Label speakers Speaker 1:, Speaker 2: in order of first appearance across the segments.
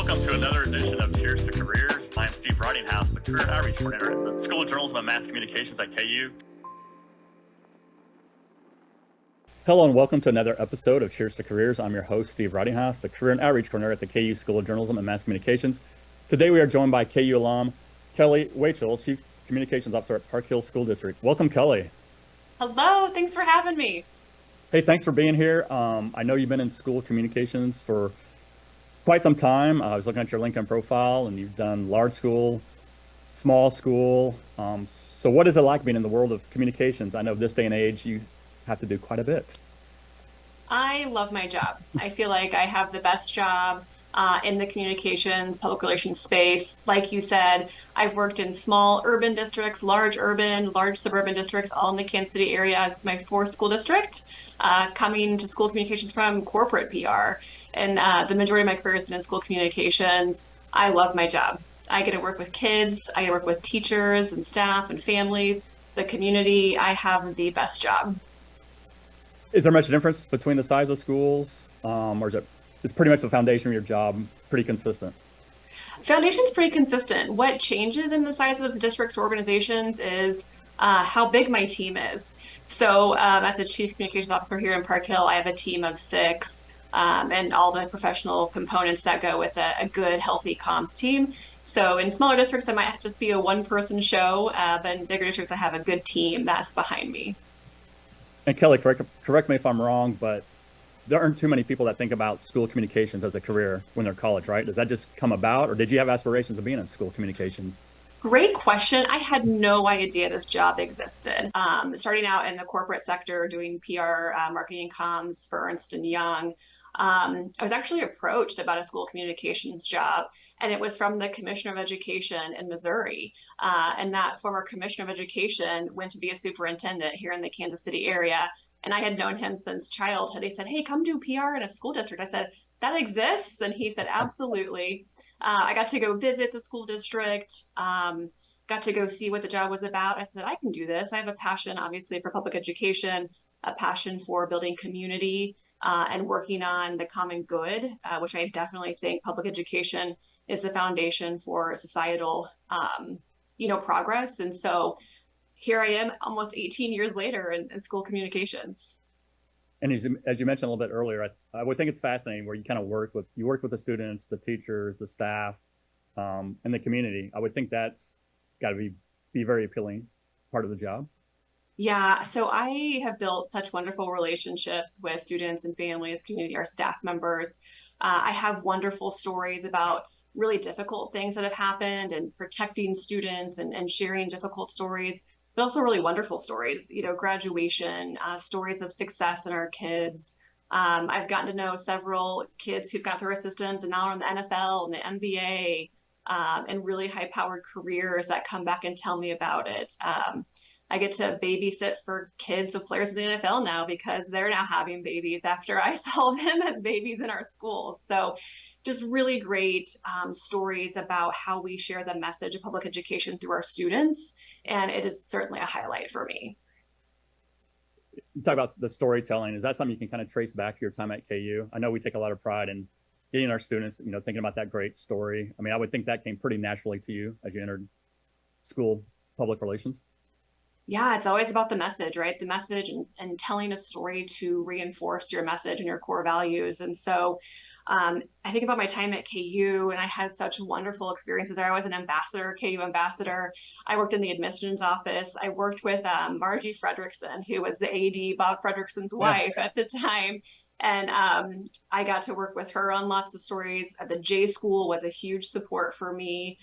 Speaker 1: Welcome to another edition of Cheers to Careers. I'm Steve Ridinghouse, the Career Outreach Coordinator at the School of Journalism and Mass Communications at KU.
Speaker 2: Hello and welcome to another episode of Cheers to Careers. I'm your host, Steve Ridinghouse, the Career and Outreach Coordinator at the KU School of Journalism and Mass Communications. Today we are joined by KU alum Kelly Wachel, Chief Communications Officer at Park Hill School District. Welcome, Kelly.
Speaker 3: Hello, thanks for having me.
Speaker 2: Hey, thanks for being here. I know you've been in school communications for quite some time. I was looking at your LinkedIn profile and you've done large school, small school. So what is it like being in the world of communications? I know this day and age you have to do quite a bit.
Speaker 3: I love my job. I feel like I have the best job in the communications, public relations space. Like you said, I've worked in small urban districts, large urban, large suburban districts, all in the Kansas City area. This is my fourth school district, coming to school communications from corporate PR. And the majority of my career has been in school communications. I love my job. I get to work with kids. I get to work with teachers and staff and families, the community. I have the best job.
Speaker 2: Is there much difference between the size of schools, or is pretty much the foundation of your job pretty consistent?
Speaker 3: Foundation's pretty consistent. What changes in the size of the districts or organizations is how big my team is. So as the Chief Communications Officer here in Park Hill, I have a team of 6. And all the professional components that go with a good, healthy comms team. So in smaller districts, I might just be a one-person show, but in bigger districts, I have a good team that's behind me.
Speaker 2: And Kelly, correct me if I'm wrong, but there aren't too many people that think about school communications as a career when they're in college, right? Does that just come about, or did you have aspirations of being in school communication?
Speaker 3: Great question. I had no idea this job existed. Starting out in the corporate sector, doing PR, marketing and comms for Ernst & Young, I was actually approached about a school communications job, and it was from the Commissioner of Education in Missouri. And that former Commissioner of Education went to be a superintendent here in the Kansas City area. And I had known him since childhood. He said, "Hey, come do PR in a school district." I said, "That exists?" And he said, "Absolutely." I got to go visit the school district, got to go see what the job was about. I said, "I can do this." I have a passion, obviously, for public education, a passion for building community, and working on the common good, which I definitely think public education is the foundation for societal, progress. And so here I am almost 18 years later in school communications.
Speaker 2: And as you mentioned a little bit earlier, I would think it's fascinating where you kind of work with the students, the teachers, the staff, and the community. I would think that's got to be very appealing part of the job.
Speaker 3: Yeah, so I have built such wonderful relationships with students and families, community, our staff members. I have wonderful stories about really difficult things that have happened and protecting students and sharing difficult stories, but also really wonderful stories, graduation, stories of success in our kids. I've gotten to know several kids who've got through our systems and now are in the NFL and the NBA, and really high-powered careers that come back and tell me about it. I get to babysit for kids of players in the NFL now because they're now having babies after I saw them as babies in our schools. So just really great stories about how we share the message of public education through our students. And it is certainly a highlight for me.
Speaker 2: You talk about the storytelling. Is that something you can kind of trace back to your time at KU? I know we take a lot of pride in getting our students, thinking about that great story. I mean, I would think that came pretty naturally to you as you entered school public relations.
Speaker 3: Yeah, it's always about the message, right? The message and telling a story to reinforce your message and your core values. And so I think about my time at KU, and I had such wonderful experiences there. I was an ambassador, KU ambassador. I worked in the admissions office. I worked with Margie Fredrickson, who was the AD, Bob Fredrickson's wife at the time. And I got to work with her on lots of stories. The J School was a huge support for me,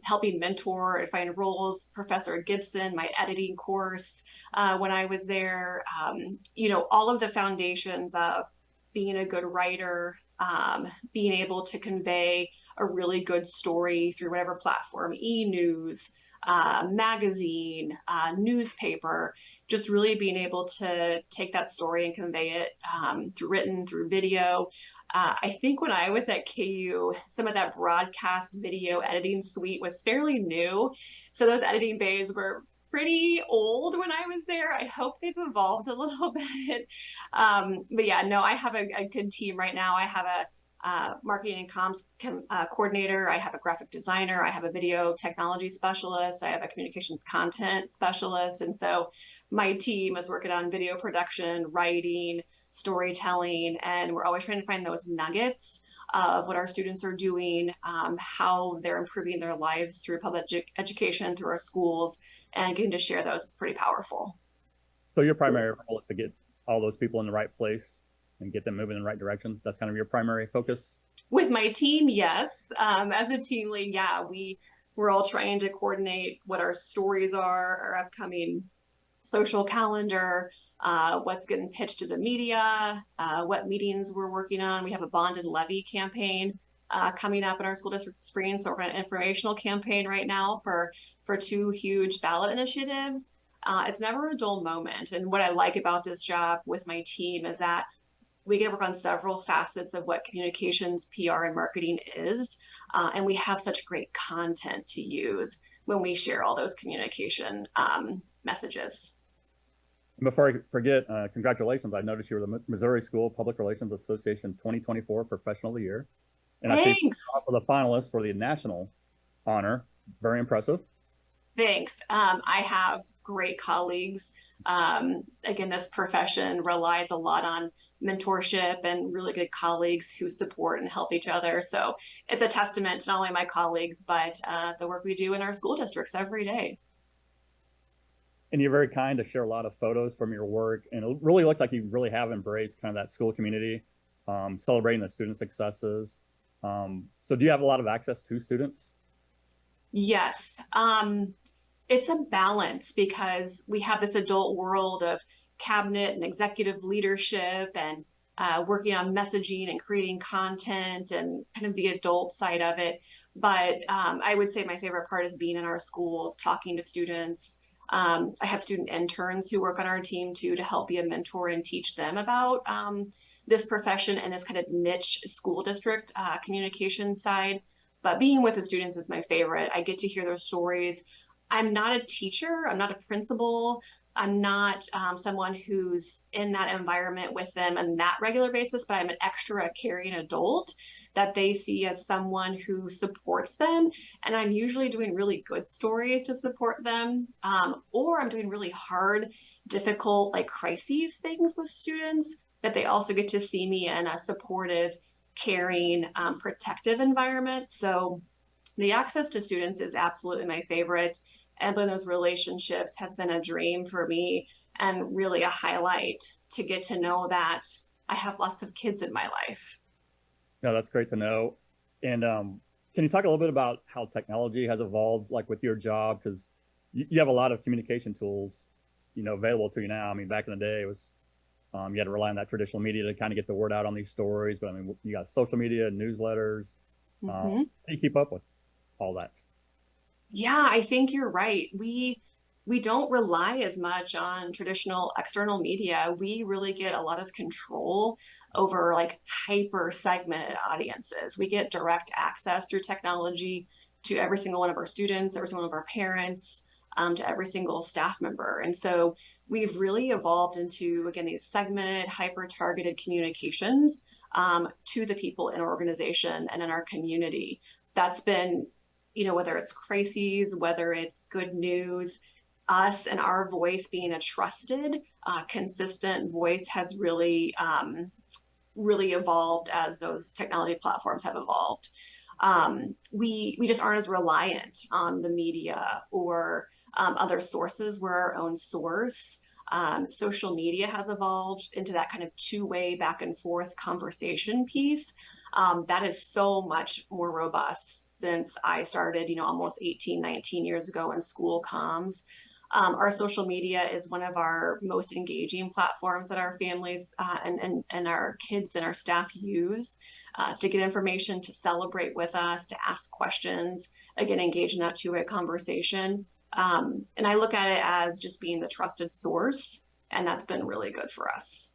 Speaker 3: helping mentor and find roles. Professor Gibson, my editing course, when I was there, all of the foundations of being a good writer, being able to convey a really good story through whatever platform, e-news, magazine, newspaper, just really being able to take that story and convey it through written, through video. I think when I was at KU, some of that broadcast video editing suite was fairly new. So those editing bays were pretty old when I was there. I hope they've evolved a little bit. But yeah, no, I have a good team right now. I have marketing and comms coordinator. I have a graphic designer. I have a video technology specialist. I have a communications content specialist. And so my team is working on video production, writing, storytelling, and we're always trying to find those nuggets of what our students are doing, how they're improving their lives through public education, through our schools, and getting to share those. It's pretty powerful.
Speaker 2: So your primary role is to get all those people in the right place and get them moving in the right direction. That's kind of your primary focus.
Speaker 3: With my team, yes. As a team lead, yeah, we're all trying to coordinate what our stories are, our upcoming social calendar, what's getting pitched to the media, what meetings we're working on. We have a bond and levy campaign coming up in our school district spring. So we're on an informational campaign right now for two huge ballot initiatives. It's never a dull moment. And what I like about this job with my team is that we get to work on several facets of what communications, PR, and marketing is. And we have such great content to use when we share all those communication messages.
Speaker 2: And before I forget, congratulations. I noticed you were the Missouri School Public Relations Association 2024 Professional of the Year. And I see you're also the finalist for the national honor. Very impressive.
Speaker 3: Thanks. I have great colleagues. Again, this profession relies a lot on mentorship and really good colleagues who support and help each other. So it's a testament to not only my colleagues, but the work we do in our school districts every day.
Speaker 2: And you're very kind to share a lot of photos from your work. And it really looks like you really have embraced kind of that school community, celebrating the student successes. So do you have a lot of access to students?
Speaker 3: Yes. It's a balance because we have this adult world of cabinet and executive leadership and working on messaging and creating content and kind of the adult side of it. But I would say my favorite part is being in our schools, talking to students. I have student interns who work on our team too to help be a mentor and teach them about this profession and this kind of niche school district communication side. But being with the students is my favorite. I get to hear their stories. I'm not a teacher. I'm not a principal. I'm not someone who's in that environment with them on that regular basis, but I'm an extra caring adult that they see as someone who supports them. And I'm usually doing really good stories to support them, or I'm doing really hard, difficult, like crises things with students that they also get to see me in a supportive, caring, protective environment. So the access to students is absolutely my favorite. And building those relationships has been a dream for me and really a highlight to get to know that I have lots of kids in my life.
Speaker 2: No, that's great to know. And can you talk a little bit about how technology has evolved, like with your job? Because you have a lot of communication tools, available to you now. I mean, back in the day, it was you had to rely on that traditional media to kind of get the word out on these stories. But I mean, you got social media, newsletters. How do you keep up with all that?
Speaker 3: Yeah, I think you're right. We don't rely as much on traditional external media. We really get a lot of control over like hyper segmented audiences. We get direct access through technology to every single one of our students, every single one of our parents, to every single staff member. And so we've really evolved into, again, these segmented, hyper targeted communications to the people in our organization and in our community. That's been, whether it's crises, whether it's good news, us and our voice being a trusted, consistent voice has really, really evolved as those technology platforms have evolved. We just aren't as reliant on the media or other sources. We're our own source. Social media has evolved into that kind of two-way back and forth conversation piece. That is so much more robust since I started, almost 18, 19 years ago in school comms. Our social media is one of our most engaging platforms that our families and our kids and our staff use to get information, to celebrate with us, to ask questions, again, engage in that two-way conversation. And I look at it as just being the trusted source, and that's been really good for us.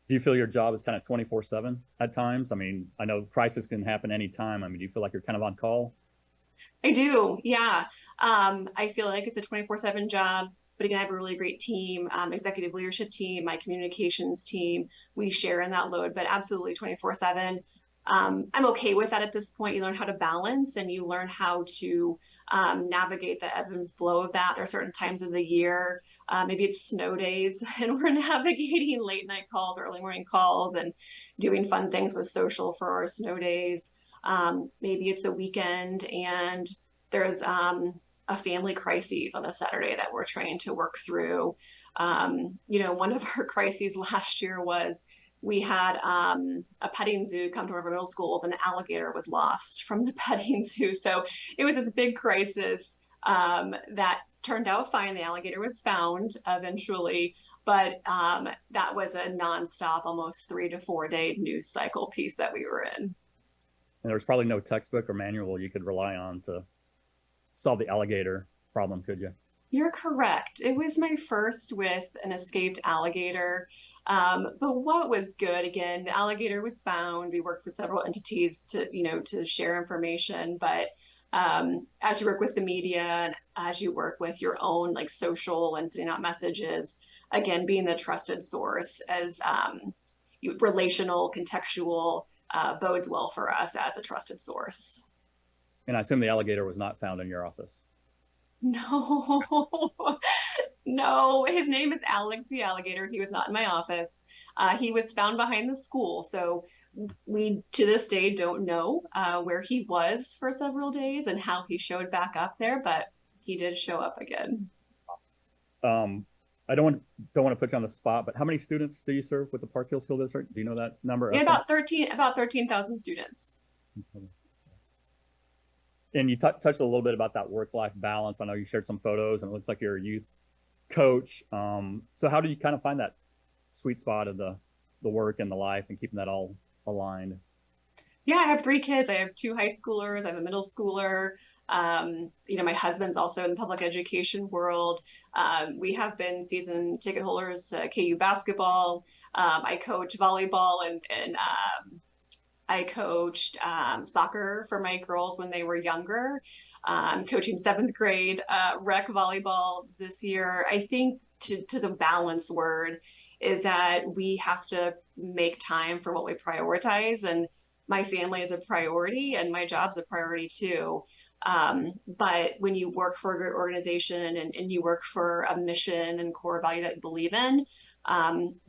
Speaker 2: Do you feel your job is kind of 24/7 at times? I mean, I know crisis can happen anytime. I mean, do you feel like you're kind of on call?
Speaker 3: I do, yeah. I feel like it's a 24/7 job, but again, I have a really great team, executive leadership team, my communications team. We share in that load, but absolutely 24/7. I'm okay with that at this point. You learn how to balance and you learn how to navigate the ebb and flow of that. There are certain times of the year, maybe it's snow days, and we're navigating late night calls, early morning calls, and doing fun things with social for our snow days. Maybe it's a weekend and there's a family crisis on a Saturday that we're trying to work through. One of our crises last year was we had a petting zoo come to one of our middle schools, and an alligator was lost from the petting zoo. So it was this big crisis that turned out fine. The alligator was found eventually, but that was a nonstop, almost 3 to 4 day news cycle piece that we were in.
Speaker 2: And there was probably no textbook or manual you could rely on to solve the alligator problem, could you?
Speaker 3: You're correct. It was my first with an escaped alligator. But what was good, again, the alligator was found. We worked with several entities to share information. But as you work with the media and as you work with your own like social and sending out messages, again, being the trusted source as relational, contextual, bodes well for us as a trusted source.
Speaker 2: And I assume the alligator was not found in your office.
Speaker 3: No, no, his name is Alex the alligator. He was not in my office. He was found behind the school. So we, to this day, don't know where he was for several days and how he showed back up there, but he did show up again.
Speaker 2: Um, I don't want to put you on the spot, but how many students do you serve with the Park Hill School District? Do you know that number?
Speaker 3: Yeah, about 13,000 students.
Speaker 2: And you touched a little bit about that work-life balance. I know you shared some photos, and it looks like you're a youth coach. So how do you kind of find that sweet spot of the work and the life and keeping that all aligned?
Speaker 3: Yeah, I have 3 kids. I have 2 high schoolers. I have a middle schooler. My husband's also in the public education world. We have been season ticket holders to KU basketball. I coach volleyball and I coached soccer for my girls when they were younger. I'm coaching 7th grade rec volleyball this year. I think to the balance word is that we have to make time for what we prioritize. And my family is a priority and my job's a priority too. But when you work for a good organization and you work for a mission and core value that you believe in,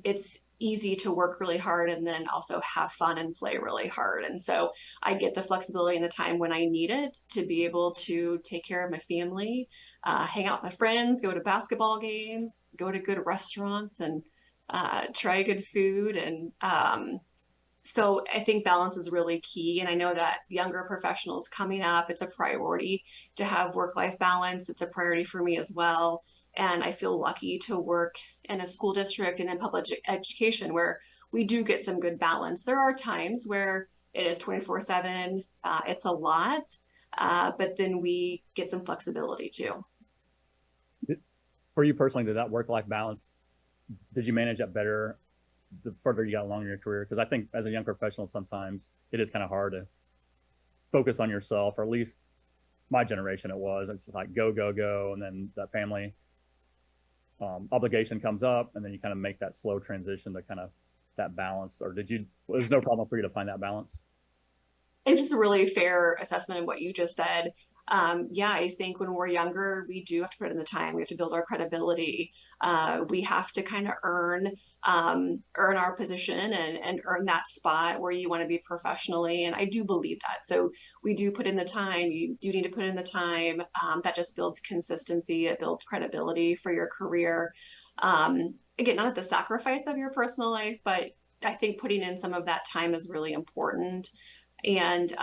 Speaker 3: it's easy to work really hard and then also have fun and play really hard. And so I get the flexibility and the time when I need it to be able to take care of my family, hang out with my friends, go to basketball games, go to good restaurants and try good food. And so I think balance is really key. And I know that younger professionals coming up, it's a priority to have work-life balance. It's a priority for me as well. And I feel lucky to work in a school district and in public education where we do get some good balance. There are times where it is 24/7. It's a lot, but then we get some flexibility too.
Speaker 2: For you personally, did that work-life balance, did you manage that better the further you got along in your career? Because I think as a young professional, sometimes it is kind of hard to focus on yourself, or at least my generation it was. It's like go, go, go, and then that family obligation comes up, and then you kind of make that slow transition to kind of that balance. Or was no problem for you to find that balance?
Speaker 3: It's just a really fair assessment of what you just said. Yeah, I think when we're younger, we do have to put in the time. We have to build our credibility. We have to kind of earn our position and earn that spot where you want to be professionally. And I do believe that. So we do put in the time. You do need to put in the time. That just builds consistency. It builds credibility for your career. Again, not at the sacrifice of your personal life, but I think putting in some of that time is really important. And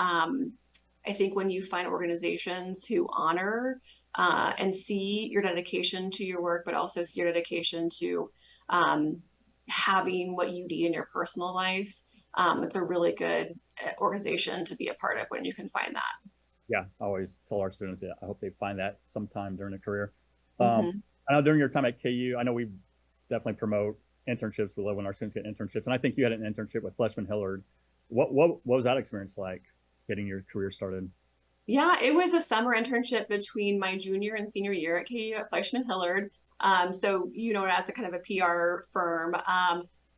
Speaker 3: I think when you find organizations who honor and see your dedication to your work, but also see your dedication to having what you need in your personal life, it's a really good organization to be a part of when you can find that.
Speaker 2: Yeah, I always tell our students that I hope they find that sometime during a career.
Speaker 3: Mm-hmm.
Speaker 2: I know during your time at KU, I know we definitely promote internships. We love when our students get internships, and I think you had an internship with Fleshman Hillard. What was that experience like, getting your career started?
Speaker 3: Yeah, it was a summer internship between my junior and senior year at KU at Fleischman Hillard. So you know it as a kind of a PR firm.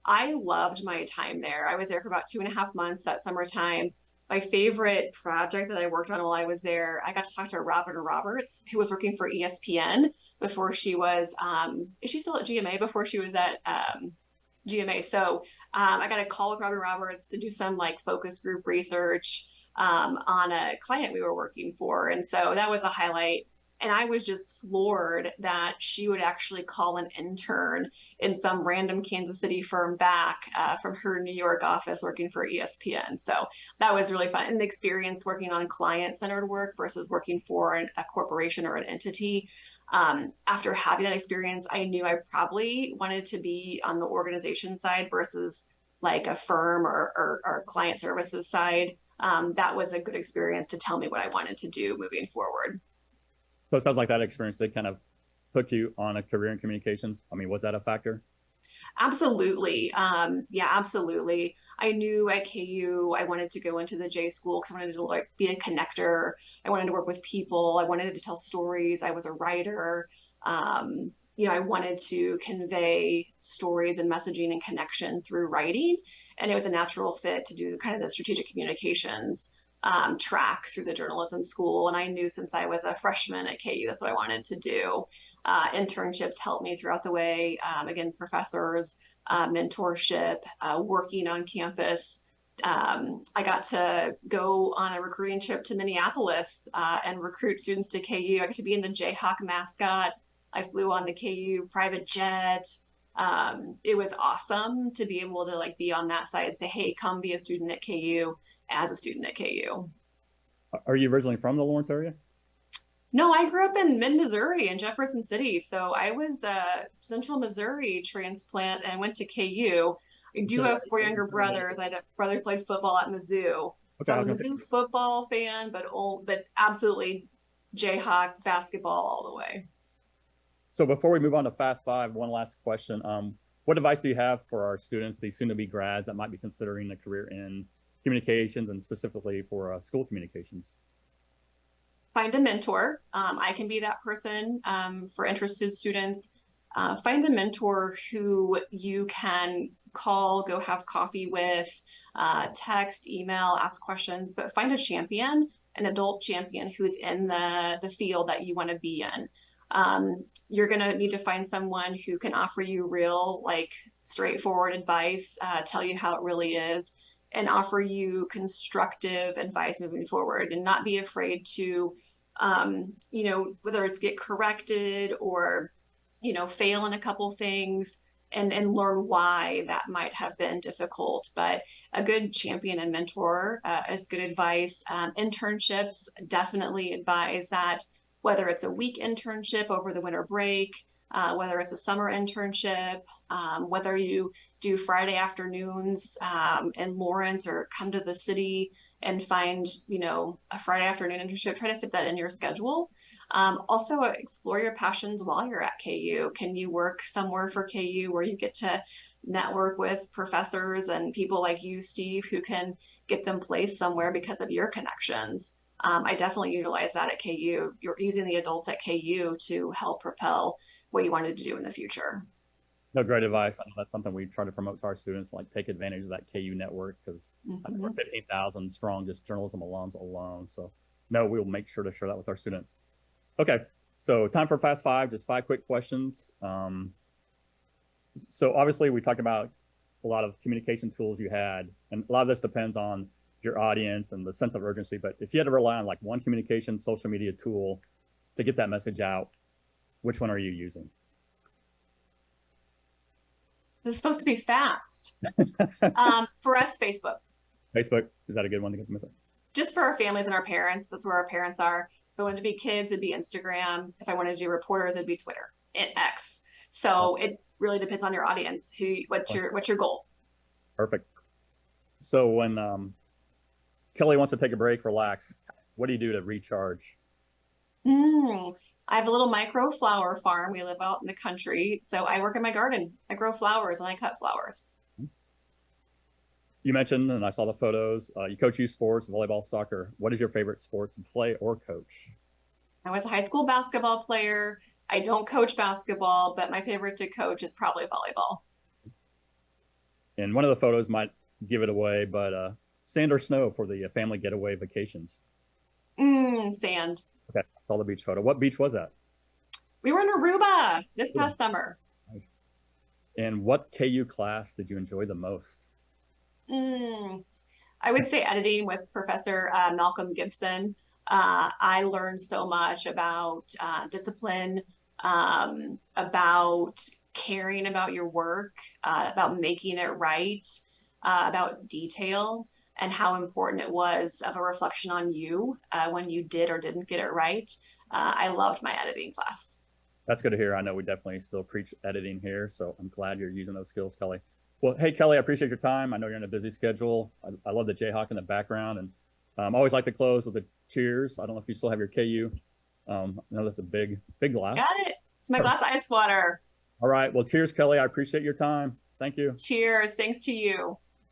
Speaker 3: I loved my time there. I was there for about 2.5 months that summertime. My favorite project that I worked on while I was there, I got to talk to Robin Roberts, who was working for ESPN before she was, is she still at GMA before she was at GMA? So I got a call with Robin Roberts to do some like focus group research on a client we were working for. And so that was a highlight. And I was just floored that she would actually call an intern in some random Kansas City firm back from her New York office working for ESPN. So that was really fun. And the experience working on client centered work versus working for a corporation or an entity. After having that experience, I knew I probably wanted to be on the organization side versus like a firm or client services side. That was a good experience to tell me what I wanted to do moving forward.
Speaker 2: So it sounds like that experience did kind of put you on a career in communications. I mean, was that a factor?
Speaker 3: Absolutely. Yeah, absolutely. I knew at KU I wanted to go into the J school because I wanted to like be a connector. I wanted to work with people. I wanted to tell stories. I was a writer. I wanted to convey stories and messaging and connection through writing. And it was a natural fit to do kind of the strategic communications track through the journalism school. And I knew since I was a freshman at KU, that's what I wanted to do. Internships helped me throughout the way. Again, professors, mentorship, working on campus. I got to go on a recruiting trip to Minneapolis and recruit students to KU. I got to be in the Jayhawk mascot. I flew on the KU private jet. It was awesome to be able to like be on that side and say, hey, come be a student at KU as a student at KU.
Speaker 2: Are you originally from the Lawrence area?
Speaker 3: No, I grew up in mid-Missouri in Jefferson City. So I was a Central Missouri transplant and went to KU. I do have four younger brothers. I had a brother who played football at Mizzou.
Speaker 2: Okay,
Speaker 3: So
Speaker 2: I
Speaker 3: I'm a
Speaker 2: was gonna
Speaker 3: Mizzou football fan, but absolutely Jayhawk basketball all the way.
Speaker 2: So before we move on to Fast Five, one last question. What advice do you have for our students, these soon-to-be grads that might be considering a career in communications and specifically for school communications?
Speaker 3: Find a mentor. I can be that person for interested students. Find a mentor who you can call, go have coffee with, text, email, ask questions, but find a champion, an adult champion who's in the field that you want to be in. You're going to need to find someone who can offer you real, like straightforward advice, tell you how it really is, and offer you constructive advice moving forward and not be afraid to, whether it's get corrected or, fail in a couple things and learn why that might have been difficult. But a good champion and mentor is good advice. Internships, definitely advise that whether it's a week internship over the winter break, whether it's a summer internship, whether you do Friday afternoons in Lawrence or come to the city and find, a Friday afternoon internship, try to fit that in your schedule. Also explore your passions while you're at KU. Can you work somewhere for KU where you get to network with professors and people like you, Steve, who can get them placed somewhere because of your connections? I definitely utilize that at KU. You're using the adults at KU to help propel what you wanted to do in the future.
Speaker 2: No, great advice. I know that's something we try to promote to our students, like take advantage of that KU network because I think we're 15,000 strong, just journalism alums alone. So no, we'll make sure to share that with our students. Okay, so time for Fast Five, just 5 quick questions. So obviously we talked about a lot of communication tools you had, and a lot of this depends on your audience and the sense of urgency. But if you had to rely on like one communication social media tool to get that message out, which one are you using?
Speaker 3: It's supposed to be fast. For us, Facebook.
Speaker 2: Facebook, is that a good one to get the message?
Speaker 3: Just for our families and our parents. That's where our parents are. If I wanted to be kids, it'd be Instagram. If I wanted to do reporters, it'd be Twitter and X. So it really depends on your audience. What's your goal?
Speaker 2: Perfect. So when Kelly wants to take a break, relax, what do you do to recharge?
Speaker 3: I have a little micro flower farm. We live out in the country. So I work in my garden. I grow flowers and I cut flowers.
Speaker 2: You mentioned, and I saw the photos, you coach youth sports, volleyball, soccer. What is your favorite sport to play or coach?
Speaker 3: I was a high school basketball player. I don't coach basketball, but my favorite to coach is probably volleyball.
Speaker 2: And one of the photos might give it away, but sand or snow for the family getaway vacations?
Speaker 3: Sand.
Speaker 2: Okay, I saw the beach photo. What beach was that?
Speaker 3: We were in Aruba this
Speaker 2: Yeah.
Speaker 3: past summer.
Speaker 2: Nice. And what KU class did you enjoy the most?
Speaker 3: Mm, I would say editing with Professor Malcolm Gibson. I learned so much about discipline, about caring about your work, about making it right, about detail, and how important it was of a reflection on you when you did or didn't get it right. I loved my editing class.
Speaker 2: That's good to hear. I know we definitely still preach editing here, so I'm glad you're using those skills, Kelly. Well, hey, Kelly, I appreciate your time. I know you're in a busy schedule. I love the Jayhawk in the background, and I always like to close with a cheers. I don't know if you still have your KU. I know that's a big, big glass.
Speaker 3: Got it. It's my glass of ice water.
Speaker 2: All right. Well, cheers, Kelly. I appreciate your time. Thank you.
Speaker 3: Cheers. Thanks to you.